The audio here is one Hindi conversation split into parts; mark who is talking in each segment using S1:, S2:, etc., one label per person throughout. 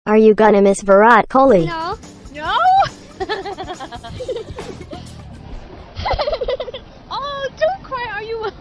S1: Are you gonna miss Virat Kohli?
S2: No.
S3: No? Oh, don't cry, are you?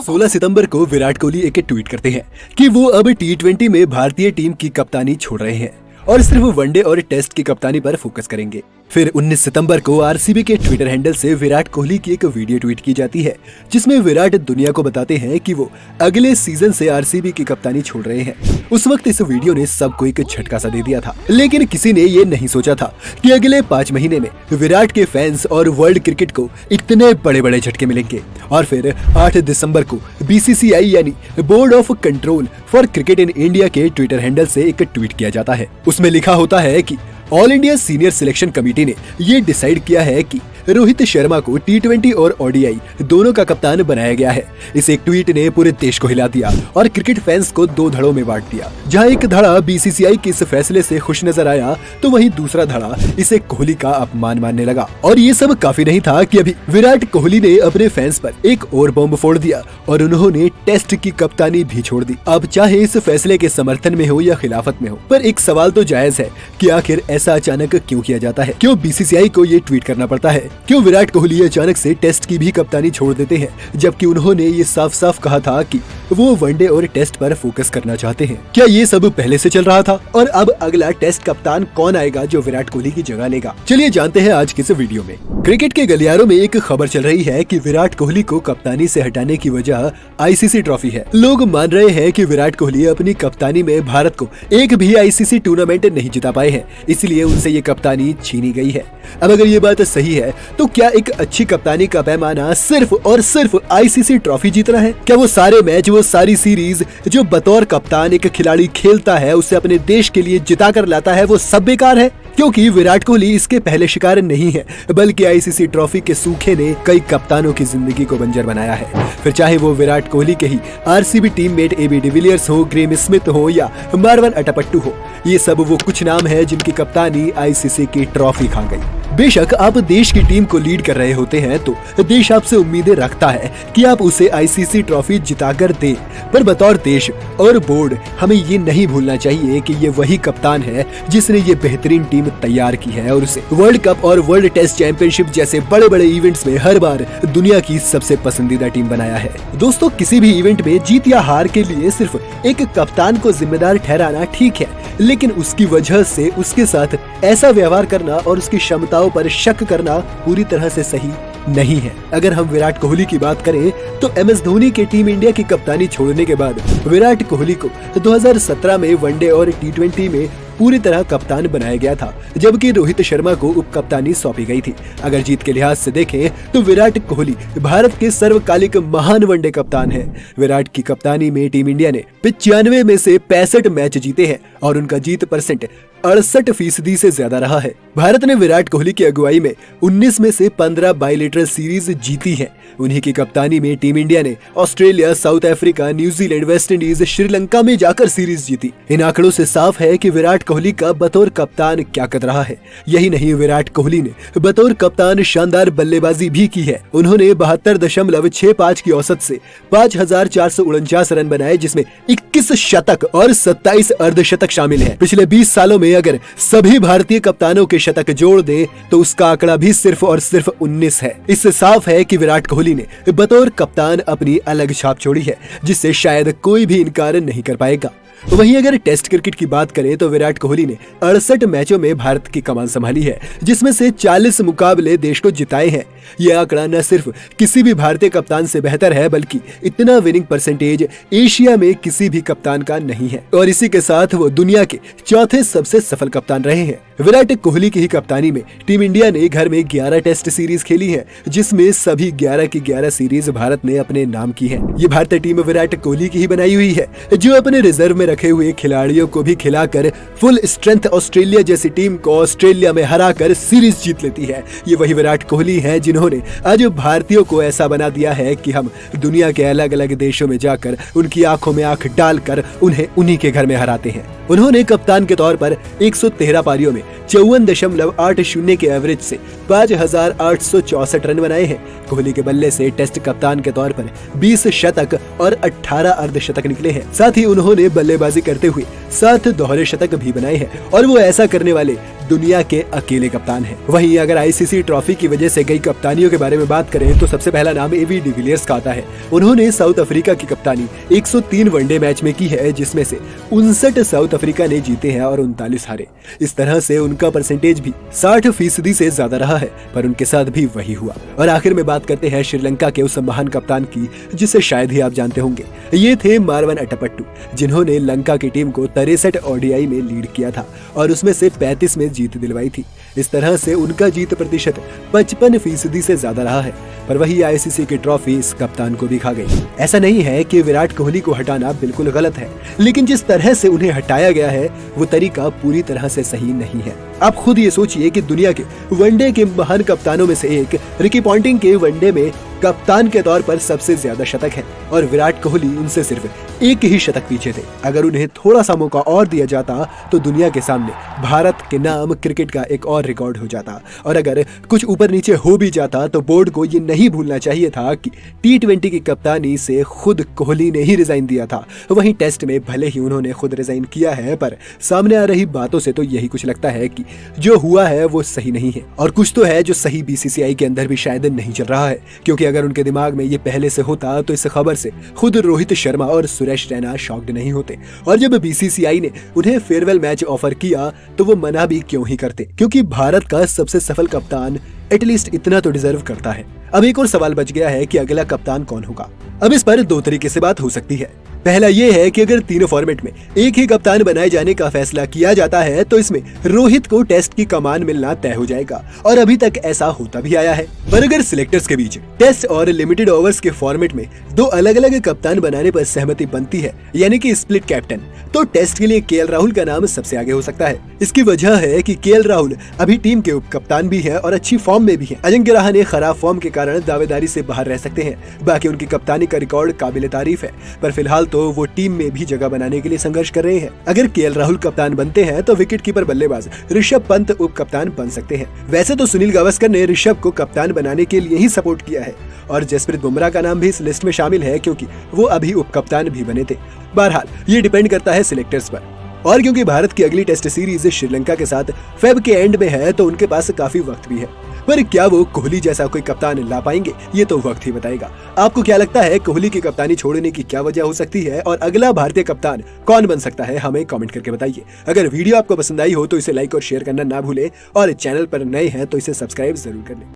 S4: 16 सितंबर को विराट कोहली एक ट्वीट करते हैं कि वो अब T20 में भारतीय टीम की कप्तानी छोड़ रहे हैं और सिर्फ वनडे और टेस्ट की कप्तानी पर फोकस करेंगे। फिर 19 सितंबर को आरसीबी के ट्विटर हैंडल से विराट कोहली की एक वीडियो ट्वीट की जाती है जिसमें विराट दुनिया को बताते हैं कि वो अगले सीजन से आरसीबी की कप्तानी छोड़ रहे हैं। उस वक्त इस वीडियो ने सबको एक झटका सा दे दिया था, लेकिन किसी ने ये नहीं सोचा था कि अगले 5 महीने में विराट के फैंस और वर्ल्ड क्रिकेट को इतने बड़े बड़े झटके मिलेंगे। और फिर 8 दिसंबर को BCCI यानी board of control for cricket in India के ट्विटर हैंडल से एक ट्वीट किया जाता है। उसमें लिखा होता है कि all India senior selection committee ने ये डिसाइड किया है कि रोहित शर्मा को T20 और ODI दोनों का कप्तान बनाया गया है। इस एक ट्वीट ने पूरे देश को हिला दिया और क्रिकेट फैंस को 2 धड़ों में बांट दिया। जहां एक धड़ा BCCI के इस फैसले से खुश नजर आया तो वहीं दूसरा धड़ा इसे कोहली का अपमान मानने लगा। और ये सब काफी नहीं था कि अभी विराट कोहली ने अपने फैंस पर एक और बॉम्ब फोड़ दिया और उन्होंने टेस्ट की कप्तानी भी छोड़ दी। अब चाहे इस फैसले के समर्थन में हो या खिलाफत में हो, पर एक सवाल तो जायज है कि आखिर ऐसा अचानक क्यों किया जाता है? क्यों BCCI को ये ट्वीट करना पड़ता है? क्यों विराट कोहली अचानक से टेस्ट की भी कप्तानी छोड़ देते हैं, जबकि उन्होंने ये साफ साफ कहा था कि वो वनडे और टेस्ट पर फोकस करना चाहते हैं? क्या ये सब पहले से चल रहा था? और अब अगला टेस्ट कप्तान कौन आएगा जो विराट कोहली की जगह लेगा? चलिए जानते हैं आज के इस वीडियो में। क्रिकेट के गलियारों में एक खबर चल रही है कि विराट कोहली को कप्तानी से हटाने की वजह ICC ट्रॉफी है। लोग मान रहे हैं कि विराट कोहली अपनी कप्तानी में भारत को एक भी ICC टूर्नामेंट नहीं जिता पाए हैं, इसलिए उनसे ये कप्तानी छीनी गई है। अब अगर ये बात सही है तो क्या एक अच्छी कप्तानी का पैमाना सिर्फ और सिर्फ ICC ट्रॉफी जीतना है? क्या वो सारे मैच, वो सारी सीरीज जो बतौर कप्तान एक खिलाड़ी खेलता है, उसे अपने देश के लिए जिता कर लाता है, वो सब बेकार है? क्योंकि विराट कोहली इसके पहले शिकार नहीं है, बल्कि ICC ट्रॉफी के सूखे ने कई कप्तानों की जिंदगी को बंजर बनाया है। फिर चाहे वो विराट कोहली के ही RCB टीममेट AB डिविलियर्स हो, ग्रेम स्मिथ हो या मारवन अटपट्टू हो, ये सब वो कुछ नाम है जिनकी कप्तानी ICC की ट्रॉफी खा गई। बेशक आप देश की टीम को लीड कर रहे होते हैं तो देश आपसे उम्मीदें रखता है कि आप उसे ICC ट्रॉफी जिताकर दें, पर बतौर देश और बोर्ड हमें ये नहीं भूलना चाहिए कि ये वही कप्तान है जिसने ये बेहतरीन टीम तैयार की है और उसे वर्ल्ड कप और वर्ल्ड टेस्ट चैंपियनशिप जैसे बड़े बड़े इवेंट्स में हर बार दुनिया की सबसे पसंदीदा टीम बनाया है। दोस्तों, किसी भी इवेंट में जीत या हार के लिए सिर्फ एक कप्तान को जिम्मेदार ठहराना ठीक है, लेकिन उसकी वजह से उसके साथ ऐसा व्यवहार करना और उसकी क्षमताओं पर शक करना पूरी तरह से सही नहीं है। अगर हम विराट कोहली की बात करें तो MS धोनी के टीम इंडिया की कप्तानी छोड़ने के बाद विराट कोहली को 2017 में वनडे और T20 में पूरी तरह कप्तान बनाया गया था, जबकि रोहित शर्मा को उप कप्तानी सौंपी गई थी। अगर जीत के लिहाज से देखें तो विराट कोहली भारत के सर्वकालिक महान वनडे कप्तान है। विराट की कप्तानी में टीम इंडिया ने 95 में से 65 मैच जीते हैं और उनका जीत परसेंट 68% से ज्यादा रहा है। भारत ने विराट कोहली की अगुवाई में 19 में से 15 बाइलेटरल सीरीज जीती है। उन्हीं की कप्तानी में टीम इंडिया ने Australia, south Africa, New Zealand, West Indies, Sri Lanka में जाकर सीरीज जीती। इन आंकड़ों से साफ है कि विराट कोहली का बतौर कप्तान क्या कर रहा है। यही नहीं, विराट कोहली ने बतौर कप्तान शानदार बल्लेबाजी भी की है। उन्होंने 72.65 की औसत से 5449 रन बनाए, जिसमें 21 शतक और 27 अर्धशतक शामिल है। पिछले 20 सालों में अगर सभी भारतीय कप्तानों के शतक जोड़ दें तो उसका आंकड़ा भी सिर्फ और सिर्फ 19 है। इससे साफ है कि विराट कोहली ने बतौर कप्तान अपनी अलग छाप छोड़ी है, जिससे शायद कोई भी इनकार नहीं कर पाएगा। वहीं अगर टेस्ट क्रिकेट की बात करें तो विराट कोहली ने 68 मैचों में भारत की कमान संभाली है, जिसमें से 40 मुकाबले देश को जिताए हैं। यह आंकड़ा न सिर्फ किसी भी भारतीय कप्तान से बेहतर है, बल्कि इतना विनिंग परसेंटेज एशिया में किसी भी कप्तान का नहीं है और इसी के साथ वो दुनिया के चौथे सबसे सफल कप्तान रहे हैं। विराट कोहली की ही कप्तानी में टीम इंडिया ने घर में 11 टेस्ट सीरीज खेली है, जिसमें सभी 11 की 11 सीरीज भारत ने अपने नाम की है। ये भारतीय टीम विराट कोहली की ही बनाई हुई है, जो अपने रिजर्व में रखे हुए खिलाड़ियों को भी खिलाकर फुल स्ट्रेंथ ऑस्ट्रेलिया जैसी टीम को ऑस्ट्रेलिया में हराकर सीरीज जीत लेती है। ये वही विराट कोहली है जिन्होंने आज भारतीयों को ऐसा बना दिया है कि हम दुनिया के अलग अलग देशों में जाकर उनकी आंखों में आंख डालकर उन्हें उन्हीं के घर में हराते हैं। उन्होंने कप्तान के तौर पर 113 पारियों में 54.80 के एवरेज से 5864 रन बनाए हैं। कोहली के बल्ले से टेस्ट कप्तान के तौर पर 20 शतक और 18 अर्धशतक निकले हैं। साथ ही उन्होंने बल्लेबाजी गेंदबाजी करते हुए 7 दोहरे शतक भी बनाए हैं और वो ऐसा करने वाले दुनिया के अकेले कप्तान हैं। वहीं अगर आईसीसी ट्रॉफी की वजह से कई कप्तानियों के बारे में बात करें तो सबसे पहला नाम एबी डिविलियर्स का आता है। उन्होंने साउथ अफ्रीका की कप्तानी 103 वनडे मैच में की है, जिसमें से 59 साउथ अफ्रीका ने जीते हैं और 39 हारे। इस तरह से उनका परसेंटेज भी 60% से ज्यादा रहा है, पर उनके साथ भी वही हुआ। और आखिर में बात करते हैं श्रीलंका के उस महान कप्तान की जिसे शायद ही आप जानते होंगे। ये थे मारवन अट्टापट्टू, जिन्होंने लंका की टीम को 63 ओडीआई में लीड किया था और उसमें से 35 में जीत दिलवाई थी। इस तरह से उनका जीत प्रतिशत 55% से ज्यादा रहा है, पर वही आईसीसी की ट्रॉफी इस कप्तान को भी खा गई। ऐसा नहीं है कि विराट कोहली को हटाना बिल्कुल गलत है, लेकिन जिस तरह से उन्हें हटाया गया है वो तरीका पूरी तरह से सही नहीं है। आप खुद ये सोचिए कि दुनिया के वनडे के महान कप्तानों में से एक रिकी पॉन्टिंग के वनडे में कप्तान के तौर पर सबसे ज्यादा शतक है और विराट कोहली उनसे सिर्फ एक ही शतक पीछे थे। अगर उन्हें थोड़ा सा मौका और दिया जाता तो दुनिया के सामने भारत के नाम क्रिकेट का एक और रिकॉर्ड हो जाता। और अगर कुछ ऊपर नीचे हो भी जाता तो बोर्ड को ये नहीं भूलना चाहिए था कि T20 की कप्तानी से खुद कोहली ने ही रिजाइन दिया था। वहीं टेस्ट में भले ही उन्होंने खुद रिजाइन किया है, पर सामने आ रही बातों से तो यही कुछ लगता है कि जो हुआ है वो सही नहीं है और कुछ तो है जो सही बीसीसीआई के अंदर भी शायद नहीं चल रहा है, क्योंकि अगर उनके दिमाग में ये पहले से होता तो इस खबर से खुद रोहित शर्मा और सुरेश रैना शॉक्ड नहीं होते। और जब बीसीसीआई ने उन्हें फेयरवेल मैच ऑफर किया तो वो मना भी क्यों ही करते, क्योंकि भारत का सबसे सफल कप्तान एटलीस्ट इतना तो डिजर्व करता है। अब एक और सवाल बच गया है कि अगला कप्तान कौन होगा। अब इस पर दो तरीके से बात हो सकती है। पहला ये है कि अगर तीनों फॉर्मेट में एक ही कप्तान बनाए जाने का फैसला किया जाता है तो इसमें रोहित को टेस्ट की कमान मिलना तय हो जाएगा और अभी तक ऐसा होता भी आया है। पर अगर सिलेक्टर्स के बीच टेस्ट और लिमिटेड ओवर्स के फॉर्मेट में दो अलग अलग कप्तान बनाने पर सहमति बनती है, यानी कि स्प्लिट कैप्टन, तो टेस्ट के लिए केएल राहुल का नाम सबसे आगे हो सकता है। इसकी वजह है कि केएल राहुल अभी टीम के उप कप्तान भी हैं और अच्छी फॉर्म में भी हैं। अजिंक्य रहाणे खराब फॉर्म के कारण दावेदारी से बाहर रह सकते हैं। बाकी उनकी कप्तानी का रिकॉर्ड काबिल तारीफ है, पर फिलहाल तो वो टीम में भी जगह बनाने के लिए संघर्ष कर रहे हैं। अगर केएल राहुल कप्तान बनते हैं तो विकेट कीपर बल्लेबाज ऋषभ पंत उप कप्तान बन सकते हैं। वैसे तो सुनील गावस्कर ने ऋषभ को कप्तान बनाने के लिए ही सपोर्ट किया है और जसप्रीत बुमराह का नाम भी इस लिस्ट में शामिल है, क्योंकि वो अभी उप कप्तान भी बने थे। बहरहाल ये डिपेंड करता है सिलेक्टर्स पर, और क्योंकि भारत की अगली टेस्ट सीरीज श्रीलंका के साथ फेब के एंड में है तो उनके पास काफी वक्त भी है। पर क्या वो कोहली जैसा कोई कप्तान ला पाएंगे, ये तो वक्त ही बताएगा। आपको क्या लगता है कोहली की कप्तानी छोड़ने की क्या वजह हो सकती है और अगला भारतीय कप्तान कौन बन सकता है, हमें कमेंट करके बताइए। अगर वीडियो आपको पसंद आई हो तो इसे लाइक और शेयर करना ना भूलें और चैनल पर नए हैं तो इसे सब्सक्राइब जरूर कर लें।